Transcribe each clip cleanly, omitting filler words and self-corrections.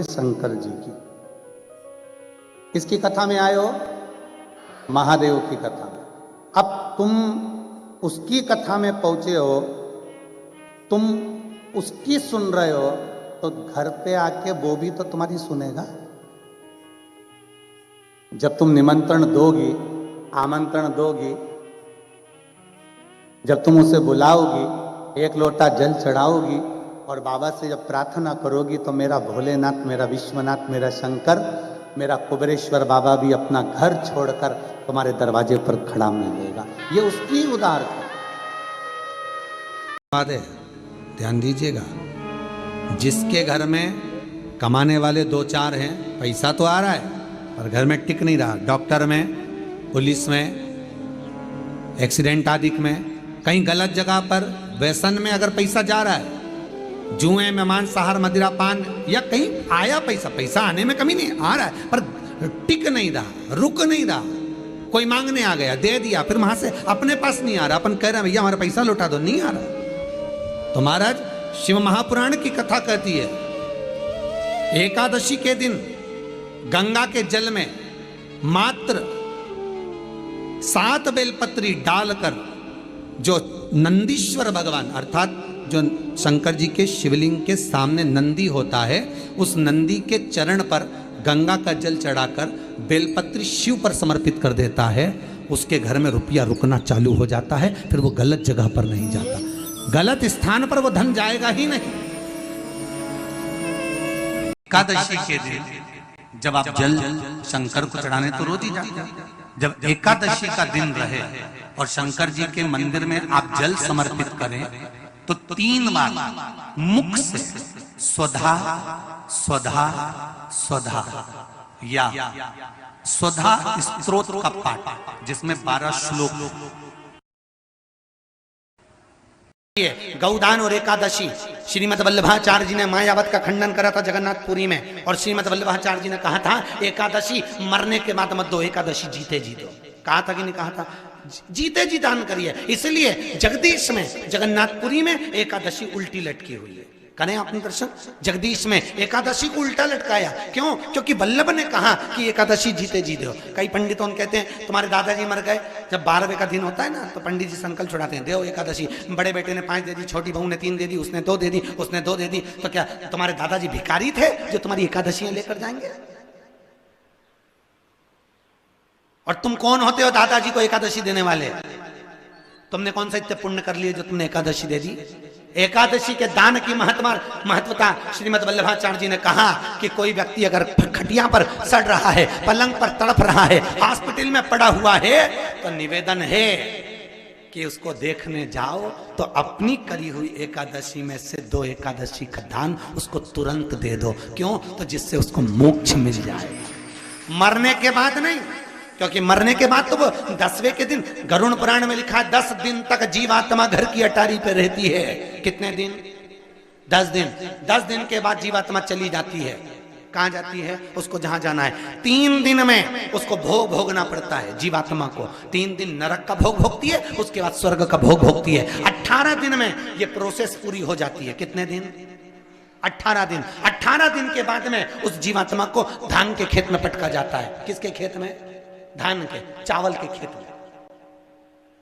शंकर जी की। किसकी कथा में आए हो? महादेव की कथा में। अब तुम उसकी कथा में पहुंचे हो, तुम उसकी सुन रहे हो, तो घर पे आके वो भी तो तुम्हारी सुनेगा। जब तुम निमंत्रण दोगी, आमंत्रण दोगी, जब तुम उसे बुलाओगी, एक लोटा जल चढ़ाओगी और बाबा से जब प्रार्थना करोगी, तो मेरा भोलेनाथ, मेरा विश्वनाथ, मेरा शंकर, मेरा कुबेरेश्वर बाबा भी अपना घर छोड़कर तुम्हारे दरवाजे पर खड़ा मिलेगा। ये उसकी उदार बात है। ध्यान दीजिएगा, जिसके घर में कमाने वाले दो चार हैं, पैसा तो आ रहा है पर घर में टिक नहीं रहा, डॉक्टर में, पुलिस में, एक्सीडेंट आदि में, कहीं गलत जगह पर, व्यसन में अगर पैसा जा रहा है, जुए में, मांसाहार, मदिरा पान, या कहीं आया पैसा, पैसा आने में कमी नहीं, आ रहा है पर टिक नहीं रहा, रुक नहीं रहा। कोई मांगने आ गया, दे दिया, फिर वहां से अपने पास नहीं आ रहा, अपन कह रहे हैं भैया हमारा पैसा लौटा दो, नहीं आ रहा। तो महाराज शिव महापुराण की कथा कहती है, एकादशी के दिन गंगा के जल में मात्र 7 बेलपत्री डालकर जो नंदीश्वर भगवान अर्थात जो शंकर जी के शिवलिंग के सामने नंदी होता है, उस नंदी के चरण पर गंगा का जल चढ़ाकर बेलपत्री शिव पर समर्पित कर देता है, उसके घर में रुपया रुकना चालू हो जाता है, फिर वो गलत जगह पर नहीं जाता, गलत स्थान पर वो धन जाएगा ही नहीं। एकादशी के दिन जब आप जल शंकर को चढ़ाने तो रोज ही जाते, जब एकादशी का दिन रहे और शंकर जी के मंदिर में आप जल समर्पित करें, तो 3 बार मुख से स्वधा स्वधा स्वधा या स्वधा स्तोत्र का पाठ, जिसमें 12 श्लोक। गौदान और एकादशी, श्रीमद वल्लभाचार्य जी ने मायावत का खंडन करा था जगन्नाथपुरी में, और श्रीमद वल्लभाचार्य जी ने कहा था एकादशी मरने के बाद मत दो, एकादशी जीते जी दो। कहा था कि नहीं कहा था? जीते जी दान करिए। इसलिए जगदीश में, जगन्नाथपुरी में एकादशी उल्टी लटकी हुई है। करें आपने दर्शन, जगदीश में एकादशी को उल्टा लटकाया, क्यों? क्योंकि वल्लभ ने कहा कि एकादशी जीते जी दो। कई पंडितों कहते हैं तुम्हारे दादाजी मर गए, जब 12वें का दिन होता है ना, तो पंडित जी संकल्प छुड़ाते हैं, दो एकादशी। बड़े बेटे ने 5 दे दी, छोटी बहू ने 3 दे दी, उसने 2 दे दी, उसने 2 दे दी, तो क्या तुम्हारे दादाजी भिखारी थे जो तुम्हारी एकादशियां लेकर जाएंगे? और तुम कौन होते हो दादाजी को एकादशी देने वाले? तुमने कौन सा इतने पुण्य कर लिए जो तुमने एकादशी दे दी? एकादशी के दान की महत्वता श्रीमद वल्लभाचार्य जी ने कहा कि कोई व्यक्ति अगर खटिया पर सड़ रहा है, पलंग पर तड़प रहा है, हॉस्पिटल में पड़ा हुआ है, तो निवेदन है कि उसको देखने जाओ तो अपनी करी हुई एकादशी में से 2 एकादशी का दान उसको तुरंत दे दो। क्यों? तो जिससे उसको मोक्ष मिल जाए, मरने के बाद नहीं। क्योंकि मरने के बाद तो वो 10वें के दिन, गरुड़ पुराण में लिखा है 10 दिन तक जीवात्मा घर की अटारी पे रहती है। कितने दिन? 10 दिन। 10 दिन के बाद जीवात्मा चली जाती है। कहां जाती है? उसको जहां जाना है। 3 दिन में उसको भोग भोगना पड़ता है जीवात्मा को। 3 दिन नरक का भोग भोगती है, उसके बाद स्वर्ग का भोग भोगती है। 18 दिन में ये प्रोसेस पूरी हो जाती है। कितने दिन? 18 दिन। 18 दिन के बाद में उस जीवात्मा को धान के खेत में पटका जाता है। किसके खेत में? धान के, चावल के खेत में।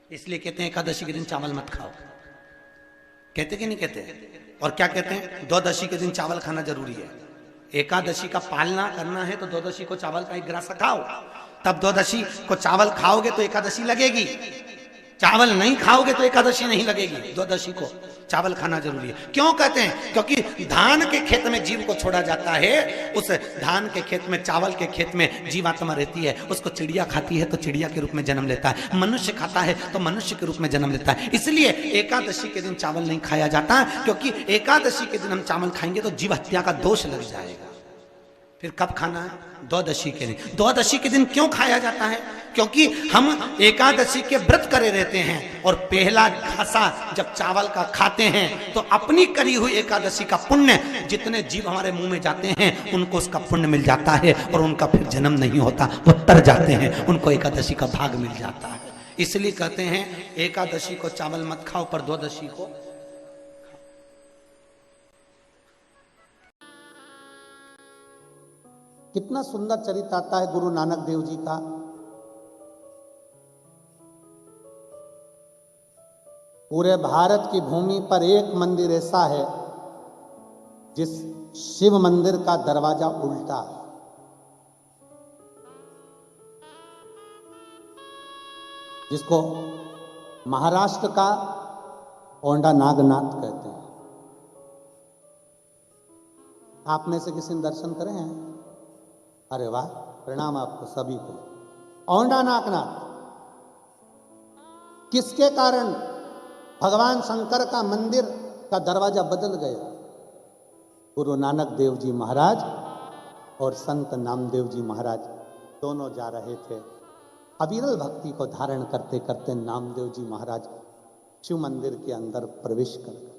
इसलिए कहते हैं एकादशी के दिन चावल मत खाओ। कहते कि नहीं कहते? और क्या कहते हैं? द्वादशी के दिन चावल खाना जरूरी है। एकादशी का पालना करना है तो द्वादशी को चावल का 1 ग्रास खाओ, तब द्वादशी को चावल खाओगे तो एकादशी लगेगी। चावल नहीं खाओगे तो एकादशी नहीं लगेगी। द्वादशी को चावल खाना जरूरी है। क्यों कहते हैं? क्योंकि धान के खेत में जीव को छोड़ा जाता है, उस धान के खेत में, चावल के खेत में जीवात्मा रहती है। उसको चिड़िया खाती है तो चिड़िया के रूप में जन्म लेता है, मनुष्य खाता है तो मनुष्य के रूप में जन्म लेता है। इसलिए एकादशी के दिन चावल नहीं खाया जाता, क्योंकि एकादशी के दिन हम चावल खाएंगे तो जीव हत्या का दोष लग जाएगा। फिर कब खाना है? द्वादशी के दिन। द्वादशी के दिन क्यों खाया जाता है? क्योंकि हम एकादशी के व्रत करे रहते हैं, और पहला घासा जब चावल का खाते हैं तो अपनी करी हुई एकादशी का पुण्य, जितने जीव हमारे मुंह में जाते हैं उनको उसका पुण्य मिल जाता है, और उनका फिर जन्म नहीं होता, वो तर जाते हैं, उनको एकादशी का भाग मिल जाता है। इसलिए कहते हैं एकादशी को चावल मत खाओ, पर द्वादशी को। कितना सुंदर चरित्र आता है गुरु नानक देव जी का। पूरे भारत की भूमि पर एक मंदिर ऐसा है जिस शिव मंदिर का दरवाजा उल्टा है। जिसको महाराष्ट्र का औंढा नागनाथ कहते हैं। आप में से किसी ने दर्शन करे हैं? अरे वाह, प्रणाम आपको सभी को। औंढा नागनाथ किसके कारण भगवान शंकर का मंदिर का दरवाजा बदल गया? गुरु नानक देव जी महाराज और संत नामदेव जी महाराज दोनों जा रहे थे। अविरल भक्ति को धारण करते करते नामदेव जी महाराज शिव मंदिर के अंदर प्रवेश कर गए।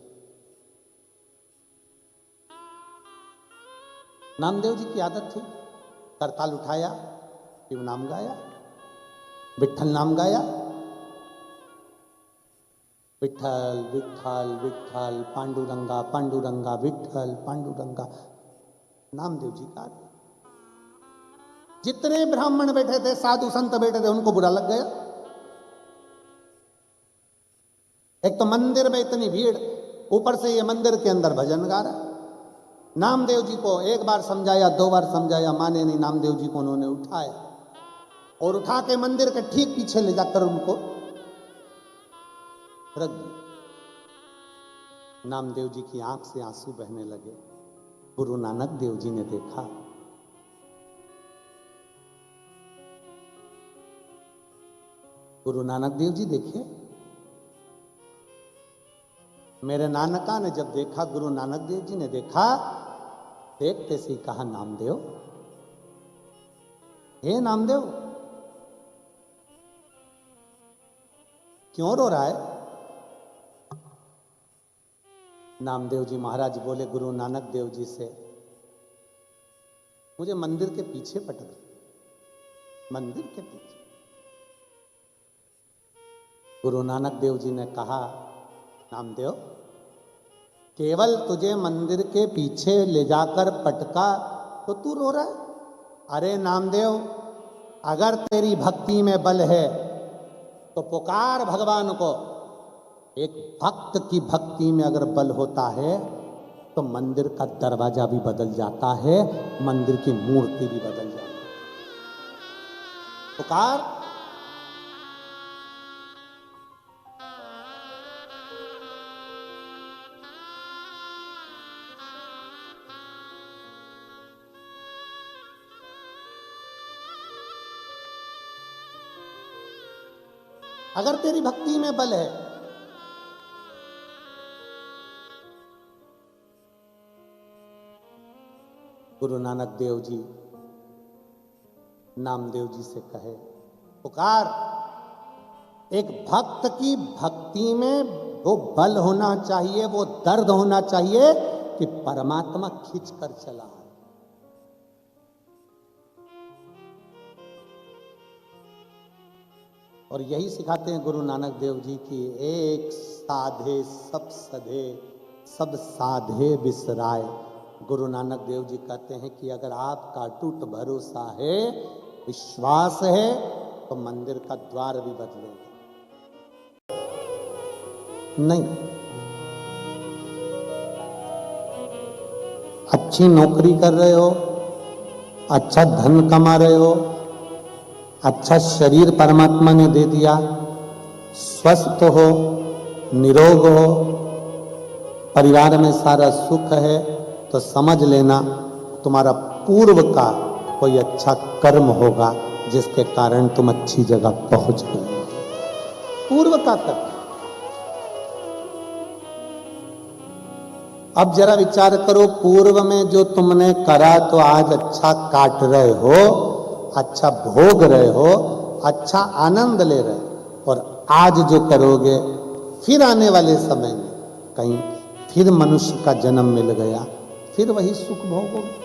नामदेव जी की आदत थी, करताल उठाया, शिव नाम गाया, विठ्ठल नाम गाया, विठ्ठल विठ्ठल विठ्ठल पांडुरंगा पांडुरंगा विठ्ठल पांडुरंगा। नामदेव जी का जितने ब्राह्मण बैठे थे, साधु संत बैठे थे, उनको बुरा लग गया। एक तो मंदिर में इतनी भीड़, ऊपर से ये मंदिर के अंदर भजन गा रहा। नामदेव जी को एक बार समझाया, 2 बार समझाया, माने नहीं। नामदेव जी को उन्होंने उठाया और उठा के मंदिर के ठीक पीछे ले जाकर उनको रख दिया। नामदेव जी की आंख से आंसू बहने लगे। गुरु नानक देव जी ने देखा, गुरु नानक देव जी देखे। मेरे नानका ने जब देखा, गुरु नानक देव जी ने देखा, देखते से कहा, नामदेव, हे नामदेव, क्यों रो रहा है? नामदेव जी महाराज बोले गुरु नानक देव जी से, मुझे मंदिर के पीछे पटक, मंदिर के पीछे। गुरु नानक देव जी ने कहा, नामदेव, केवल तुझे मंदिर के पीछे ले जाकर पटका तो तू रो रहा है? अरे नामदेव, अगर तेरी भक्ति में बल है तो पुकार भगवान को। एक भक्त की भक्ति में अगर बल होता है तो मंदिर का दरवाजा भी बदल जाता है, मंदिर की मूर्ति भी बदल जाती है। पुकार। अगर तेरी भक्ति में बल है, गुरु नानक देव जी नामदेव जी से कहे, पुकार। एक भक्त की भक्ति में वो बल होना चाहिए, वो दर्द होना चाहिए कि परमात्मा खींच कर चला। और यही सिखाते हैं गुरु नानक देव जी की, एक साधे सब सधे, सब साधे बिसराए। गुरु नानक देव जी कहते हैं कि अगर आपका टूट भरोसा है, विश्वास है, तो मंदिर का द्वार भी बदलेगा। नहीं, अच्छी नौकरी कर रहे हो, अच्छा धन कमा रहे हो, अच्छा शरीर परमात्मा ने दे दिया, स्वस्थ हो, निरोग हो, परिवार में सारा सुख है, तो समझ लेना तुम्हारा पूर्व का कोई अच्छा कर्म होगा जिसके कारण तुम अच्छी जगह पहुंच गए। पूर्व का कर्म। अब जरा विचार करो, पूर्व में जो तुमने करा तो आज अच्छा काट रहे हो, अच्छा भोग रहे हो, अच्छा आनंद ले रहे हो। और आज जो करोगे, फिर आने वाले समय में कहीं फिर मनुष्य का जन्म मिल गया, फिर वही सुख भोगोगे।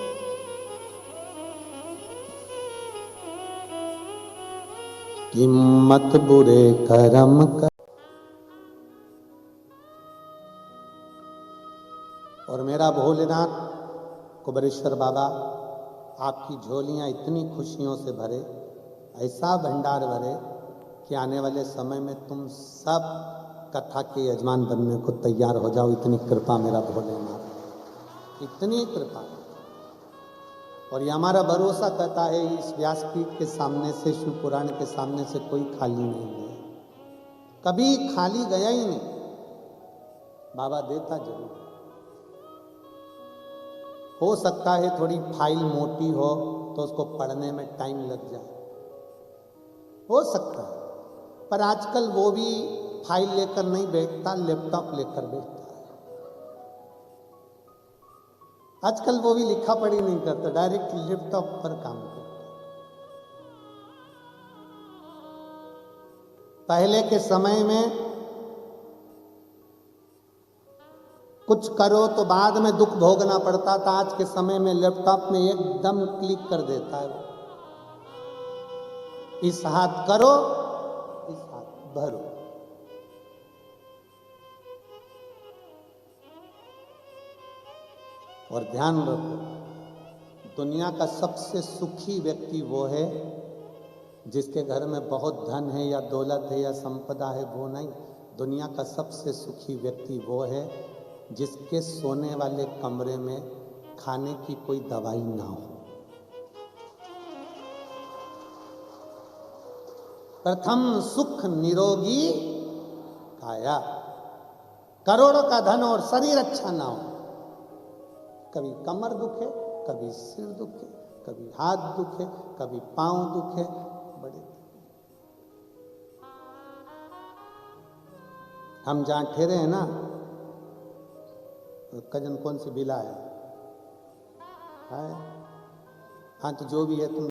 हिम्मत बुरे कर्म कर। और मेरा भोलेनाथ कुबेरेश्वर बाबा आपकी झोलियां इतनी खुशियों से भरे, ऐसा भंडार भरे कि आने वाले समय में तुम सब कथा के यजमान बनने को तैयार हो जाओ। इतनी कृपा मेरा भोलेनाथ, इतनी कृपा। और ये हमारा भरोसा कहता है, इस व्यासपीठ के सामने से, शिव पुराण के सामने से कोई खाली नहीं गया, कभी खाली गया ही नहीं। बाबा देता जरूर। हो सकता है थोड़ी फाइल मोटी हो तो उसको पढ़ने में टाइम लग जाए, हो सकता है, पर आजकल वो भी फाइल लेकर नहीं बैठता, लैपटॉप लेकर बैठता है। आजकल वो भी लिखा पढ़ी नहीं करता, डायरेक्ट लैपटॉप पर काम करता। पहले के समय में कुछ करो तो बाद में दुख भोगना पड़ता था, आज के समय में लैपटॉप में एकदम क्लिक कर देता है वो। इस हाथ करो, इस हाथ भरो। और ध्यान रखो, दुनिया का सबसे सुखी व्यक्ति वो है जिसके घर में बहुत धन है या दौलत है या संपदा है, वो नहीं। दुनिया का सबसे सुखी व्यक्ति वो है जिसके सोने वाले कमरे में खाने की कोई दवाई ना हो। प्रथम सुख निरोगी काया, करोड़ों का धन और शरीर अच्छा ना हो, कभी कमर दुखे, कभी सिर दुखे, कभी हाथ दुखे, कभी पांव दुखे, बड़े। हम जहां ठहरे हैं ना, तो कजन कौन सी बिला है? हाँ, तो जो भी है तुम